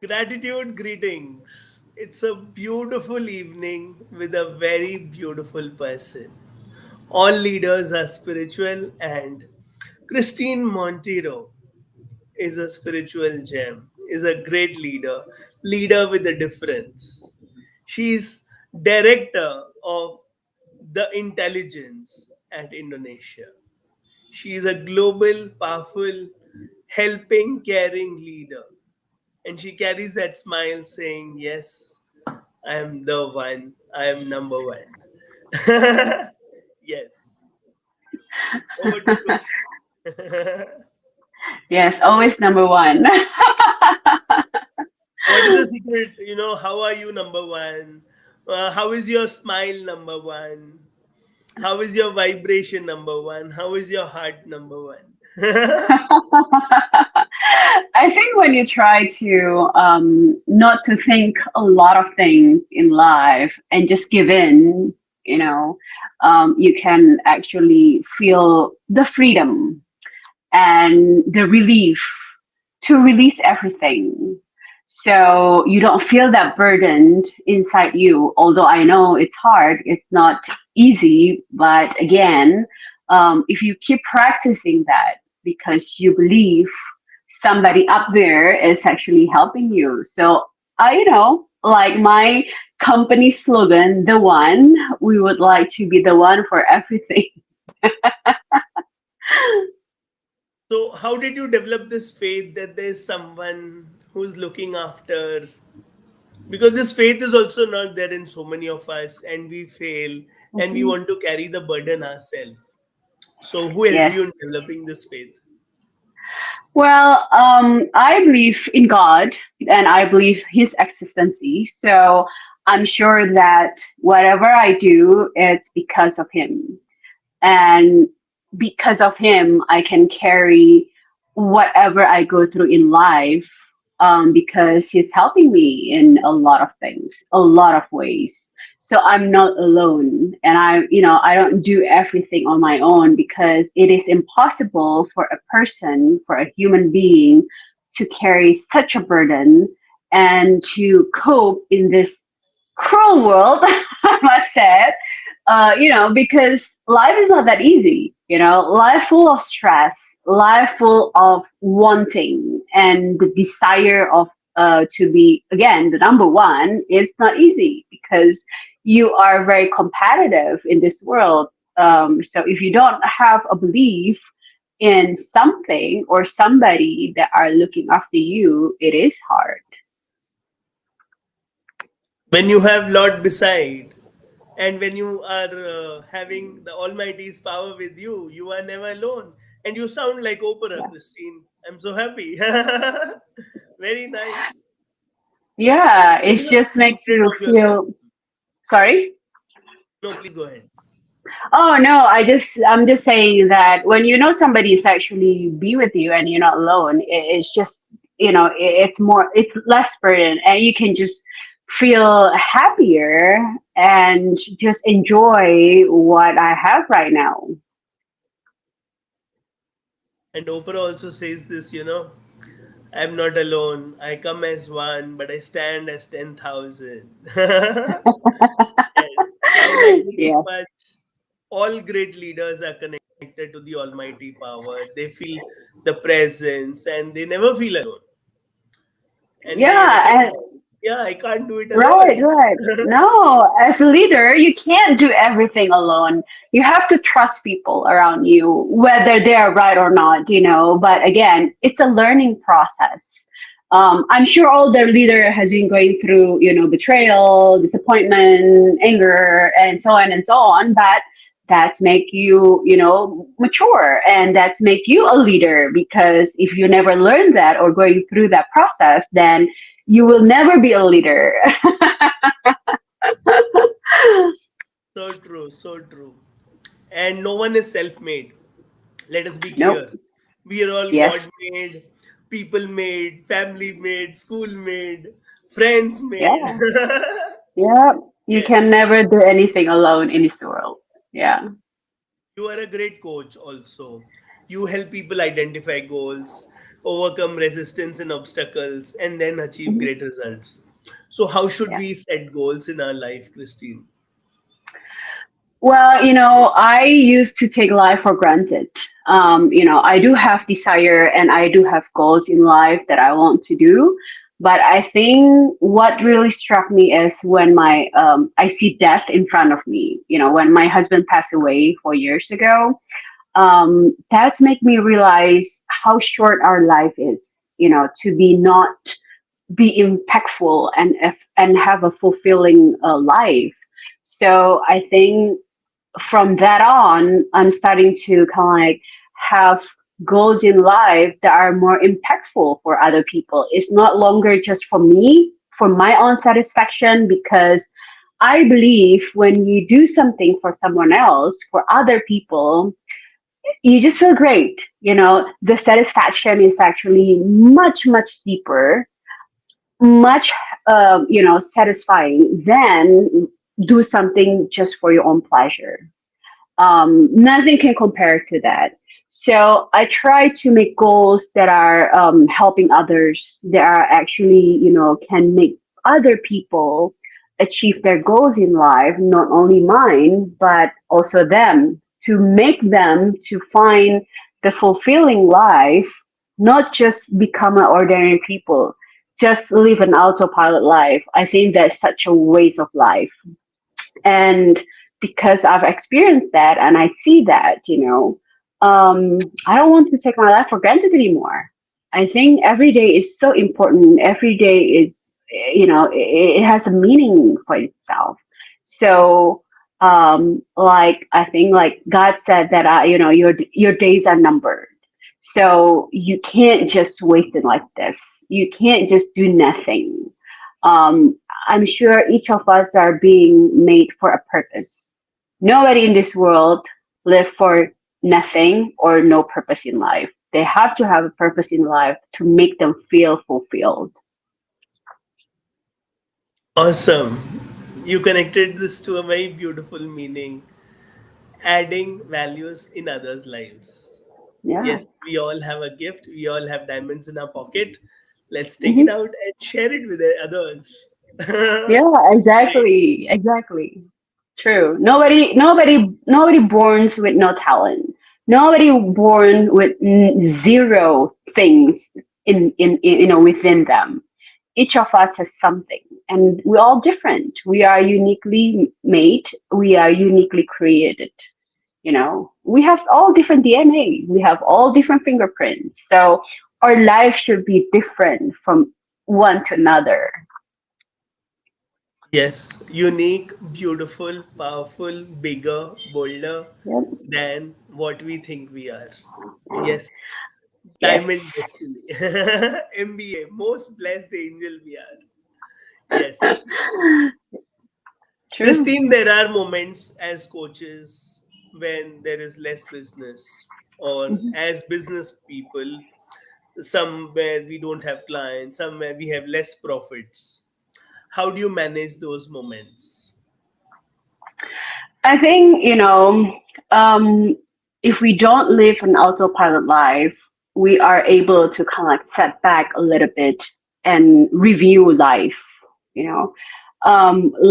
Gratitude greetings. It's a beautiful evening with a very beautiful person. All leaders are spiritual, and Christine Monteiro is a spiritual gem, is a great leader with a difference. She's director of the intelligence at Indonesia. She is a global, powerful, helping, caring leader. And she carries that smile saying, yes, I am the one. I am number one. Yes. Over to Christine. Yes, always number one. What is the secret? How are you number one? How is your smile number one? How is your vibration number one? How is your heart number one? I think when you try to not to think a lot of things in life and just give in, you know, you can actually feel the freedom and the relief to release everything. So you don't feel that burden inside you. Although I know it's hard, it's not easy. But again, if you keep practicing that because you believe somebody up there is actually helping you. So like my company slogan, the one, we would like to be the one for everything. So, how did you develop this faith that there's someone who's looking after? Because this faith is also not there in so many of us, and we fail, and we Mhm. want to carry the burden ourselves. So, who helped you in Yes. developing this faith? Well, I believe in God and I believe His existency. So I'm sure that whatever I do, it's because of Him. And because of Him, I can carry whatever I go through in life because He's helping me in a lot of things, a lot of ways. So I'm not alone, and I don't do everything on my own because it is impossible for a person, for a human being, to carry such a burden and to cope in this cruel world, I must say, because life is not that easy, life full of stress, life full of wanting and the desire of to be again the number one is not easy because you are very competitive in this world. So if you don't have a belief in something or somebody that are looking after you, it is hard. When you have Lord beside, and when you are having the Almighty's power with you, you are never alone. And you sound like Oprah, Yeah, Christine. I'm so happy. Very nice. yeah, What it is the just makes secret you of your feel success? sorry. No, please go ahead. Oh no, I'm just saying that when you know somebody is actually be with you and you're not alone, it's just it's less burden and you can just feel happier and just enjoy what I have right now. And Oprah also says this, I'm not alone. I come as one, but I stand as 10,000. Yes, I like it too Yeah. much. All great leaders are connected to the Almighty power. They feel the presence and they never feel alone. And they Yeah, recognize, yeah, I can't do it right, alone. right. No, as a leader, you can't do everything alone. You have to trust people around you, whether they're right or not. But again, it's a learning process. I'm sure all the leader has been going through, betrayal, disappointment, anger, and so on and so on. But that's make you, mature and that's make you a leader because if you never learn that or going through that process, then you will never be a leader. So true, so true. And no one is self made. Let us be Nope. clear. We are all God Yes. made, people made, family made, school made, friends made. Yeah. Yeah. You Yes. can never do anything alone in this world. Yeah. You are a great coach also. You help people identify goals, overcome resistance and obstacles, and then achieve Mhm. great results. So, how should Yeah. we set goals in our life, Christine? Well, I used to take life for granted. I do have desire and I do have goals in life that I want to do. But I think what really struck me is when I see death in front of me. When my husband passed away 4 years ago, that's make me realize how short our life is. To be not be impactful and have a fulfilling life. So I think from that on, I'm starting to kind of like have goals in life that are more impactful for other people. It's not longer just for me, for my own satisfaction, because I believe when you do something for someone else, for other people, you just feel great. The satisfaction is actually much, much deeper, much, satisfying than do something just for your own pleasure. Nothing can compare to that. So I try to make goals that are helping others, that are actually, can make other people achieve their goals in life, not only mine, but also them, to make them to find the fulfilling life, not just become an ordinary people, just live an autopilot life. I think that's such a waste of life. And because I've experienced that and I see that, I don't want to take my life for granted anymore. I think every day is so important. Every day is, it has a meaning for itself. So, like I think, like God said that, your days are numbered. So you can't just waste it like this. You can't just do nothing. um, I'm sure each of us are being made for a purpose. Nobody in this world live for nothing or no purpose in life. They have to have a purpose in life to make them feel fulfilled. Awesome. You connected this to a very beautiful meaning, adding values in others' lives. Yeah. Yes, we all have a gift, we all have diamonds in our pocket. Let's take it Hmm. out and share it with the others. Yeah, Great. exactly. Exactly. True. Nobody born with no talent. Nobody born with zero things within them. Each of us has something, and we're all different. We are uniquely made. We are uniquely created. We have all different DNA. We have all different fingerprints. So our life should be different from one to another. Yes, unique, beautiful, powerful, bigger, bolder Yep. than what we think we are. Yes, Yes. diamond destiny. MBA, most blessed angel we are. Yes, yes. True. Christine, there are moments as coaches when there is less business, or Mhm. as business people, somewhere we don't have clients, somewhere we have less profits. How do you manage those moments? I think, um, if we don't live an autopilot life, we are able to kind of like set back a little bit and review life.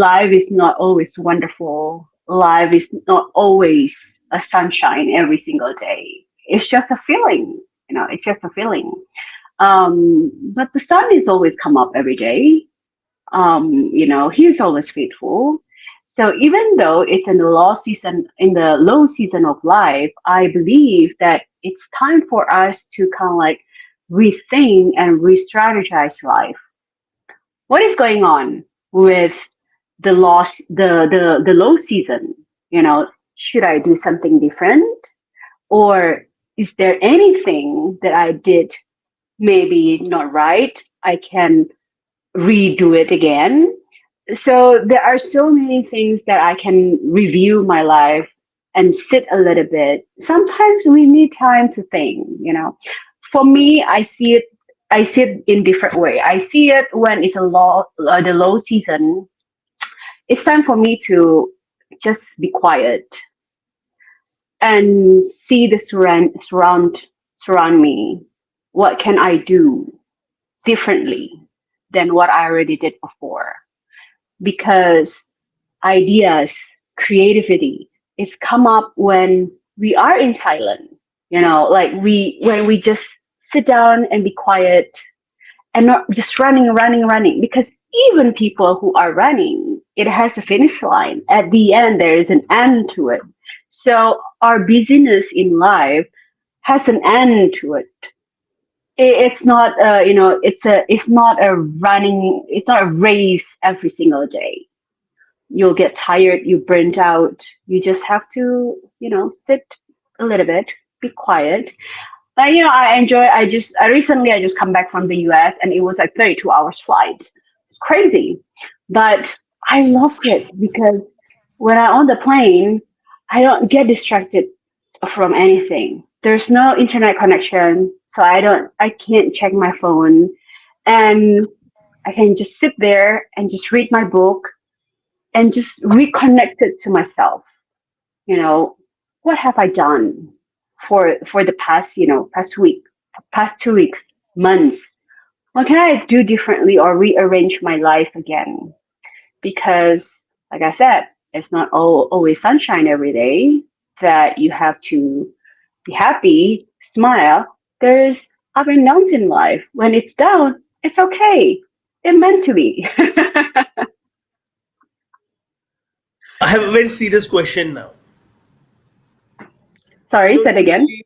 Life is not always wonderful. Life is not always a sunshine every single day. It's just a feeling. It's just a feeling. But the sun is always come up every day. He's always faithful. So even though it's in the low season of life, I believe that it's time for us to kind of like rethink and re-strategize life. What is going on with the low season? Should I do something different? Or is there anything that I did maybe not right? I can redo it again. So there are so many things that I can review my life and sit a little bit. Sometimes we need time to think. For me, I see it in different way. I see it when it's the low season. It's time for me to just be quiet and see the surround me. what can I do differently than what I already did before? Because ideas, creativity is come up when we are in silence. Like when we just sit down and be quiet and not just running. Because even people who are running, it has a finish line. At the end, there is an end to it. So our busyness in life has an end to it. It's not it's not a running, it's not a race every single day. You'll get tired, you burnt out. You just have to, sit a little bit, be quiet. But I enjoy. I just come back from the U.S. and it was like 32 hours flight. It's crazy, but I loved it because when I'm on the plane, I don't get distracted from anything. There's no internet connection, so I can't check my phone, and I can just sit there and just read my book and just reconnect it to myself. You know, what have I done for the past, past week, past 2 weeks, months? What can I do differently or rearrange my life again? Because, like I said, it's not always sunshine every day that you have to be happy, smile. There's up and downs in life. When it's down, it's okay. It meant to be. I have a very serious question now. Sorry, said again. Usually,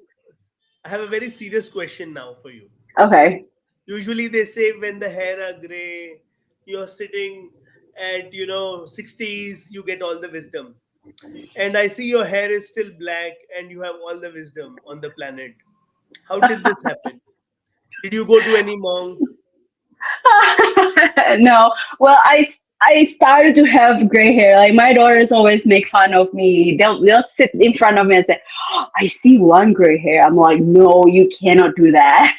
I have a very serious question now for you. Okay. Usually, they say when the hair are gray, you're sitting at 60s, you get all the wisdom. And I see your hair is still black, and you have all the wisdom on the planet. How did this happen? Did you go to any monk? No, well, I started to have gray hair. Like my daughters always make fun of me. They'll sit in front of me and say, "Oh, I see one gray hair." I'm like, "No, you cannot do that."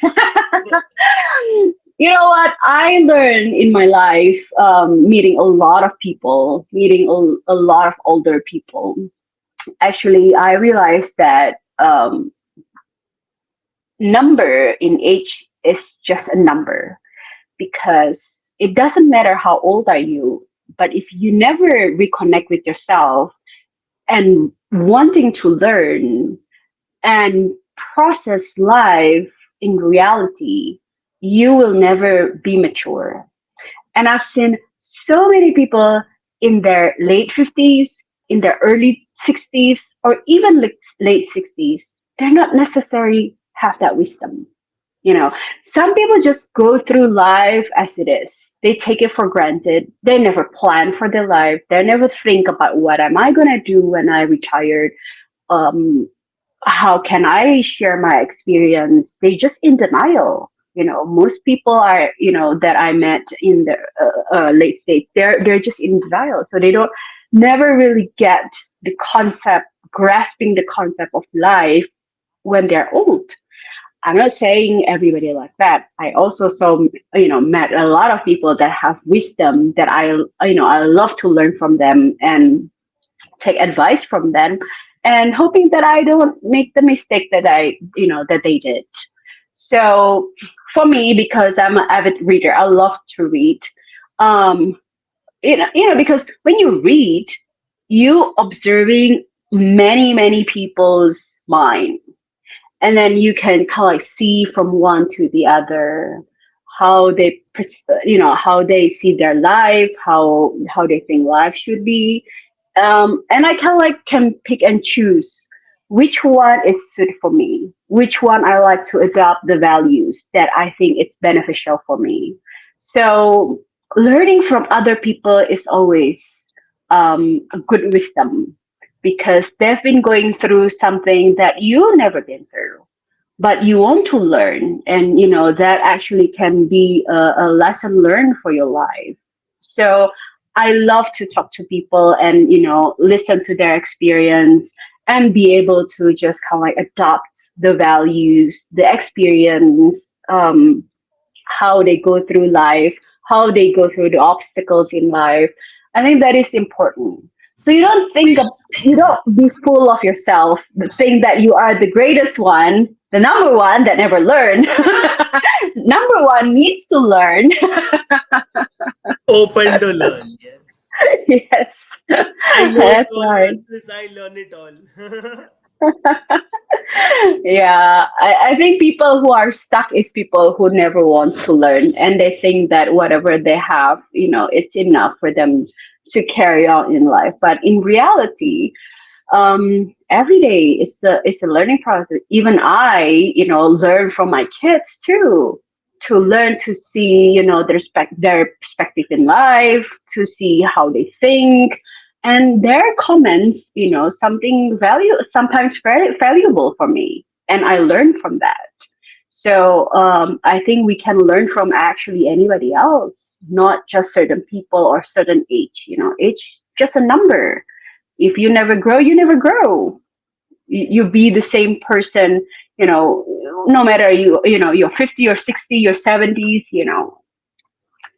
You know what? I learned in my life, meeting a lot of people, meeting a lot of older people. Actually, I realized that number in age is just a number, because it doesn't matter how old are you, but if you never reconnect with yourself and wanting to learn and process life in reality, you will never be mature. And I've seen so many people in their late 50s, in their early 60s, or even late 60s. They're not necessarily have that wisdom. Some people just go through life as it is. They take it for granted. They never plan for their life. They never think about what am I gonna do when I retired. Um, how can I share my experience? They just in denial. Most people are, that I met in the late states, they're just in denial. So they don't never really get the concept, grasping the concept of life when they're old. I'm not saying everybody like that. I also met a lot of people that have wisdom that I love to learn from them and take advice from them, and hoping that I don't make the mistake that they did. So for me, because I'm an avid reader, I love to read. Um, because when you read, you observing many people's mind, and then you can kind of like see from one to the other how how they see their life, how they think life should be. And I kind of like can pick and choose which one is suited for me, which one I like to adopt the values that I think it's beneficial for me. So learning from other people is always a good wisdom, because they've been going through something that you never been through, but you want to learn, and that actually can be a lesson learned for your life. So I love to talk to people and listen to their experience, and be able to just kind of like adopt the values, the experience, how they go through life, how they go through the obstacles in life. I think that is important. So you don't think of, you don't be full of yourself, think that you are the greatest one, the number one that never learned. Number one needs to learn. Open to learn, yes. Yes, I know it that's all right. versus I learn it all. Yeah, I think people who are stuck is people who never wants to learn, and they think that whatever they have, it's enough for them to carry on in life. But in reality, every day is a learning process. Even I, learn from my kids too, to learn to see, their perspective in life, to see how they think, and their comments, something sometimes very valuable for me, and I learn from that. So I think we can learn from actually anybody else, not just certain people or certain age. Age just a number. If you never grow, you never grow. You be the same person, no matter you're 50 or 60 or 70s.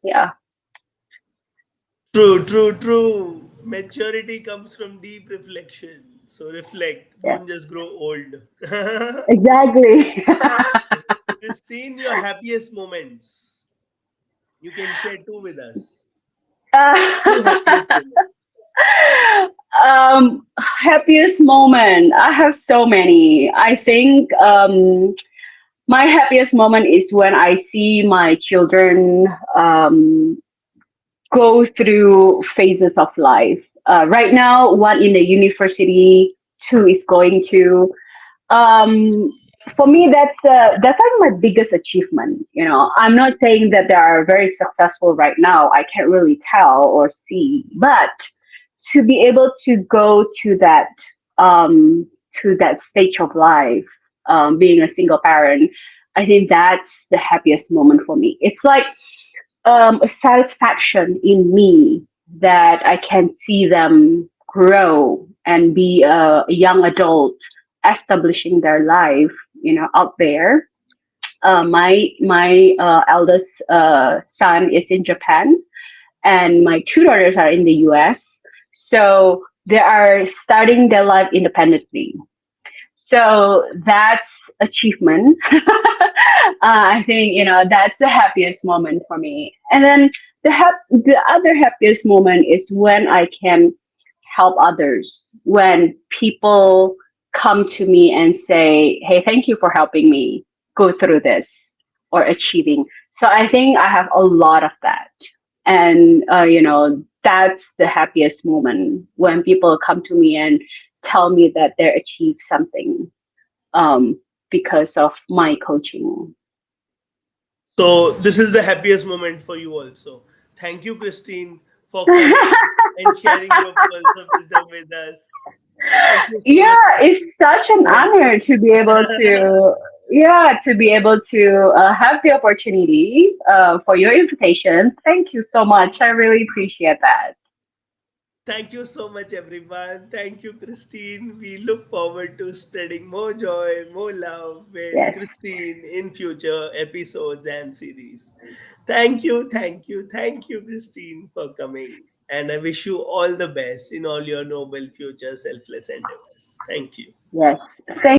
Yeah. True, true, true. Maturity comes from deep reflection. So reflect, don't just Yes. grow old. Exactly. Christine, your happiest moments. You can share two with us. Two happiest moments. Happiest moment. I have so many. I think my happiest moment is when I see my children go through phases of life. Right now, one in the university, two is going to. Um, for me, that's like my biggest achievement. I'm not saying that they are very successful right now. I can't really tell or see, but to be able to go um, to that stage of life, being a single parent, I think that's the happiest moment for me. It's like a satisfaction in me that I can see them grow and be a young adult, establishing their life, out there. My eldest son is in Japan, and my two daughters are in the U.S. So they are starting their life independently. So that's achievement. I think that's the happiest moment for me. And then the other happiest moment is when I can help others. When people come to me and say, "Hey, thank you for helping me go through this or achieving." So I think I have a lot of that, and that's the happiest moment when people come to me and tell me that they achieved something um, because of my coaching. So this is the happiest moment for you also. Thank you, Christine, for coming and sharing your pearls of wisdom with us. Thank you so much. Yeah, it's such an honor to be able to, yeah, to be able to have the opportunity for your invitation. Thank you so much. I really appreciate that. Thank you so much, everyone. Thank you, Christine. We look forward to spreading more joy, more love with Yes, Christine in future episodes and series. Thank you, thank you, thank you, Christine, for coming. And I wish you all the best in all your noble future selfless endeavors. Thank you. yes. Thank you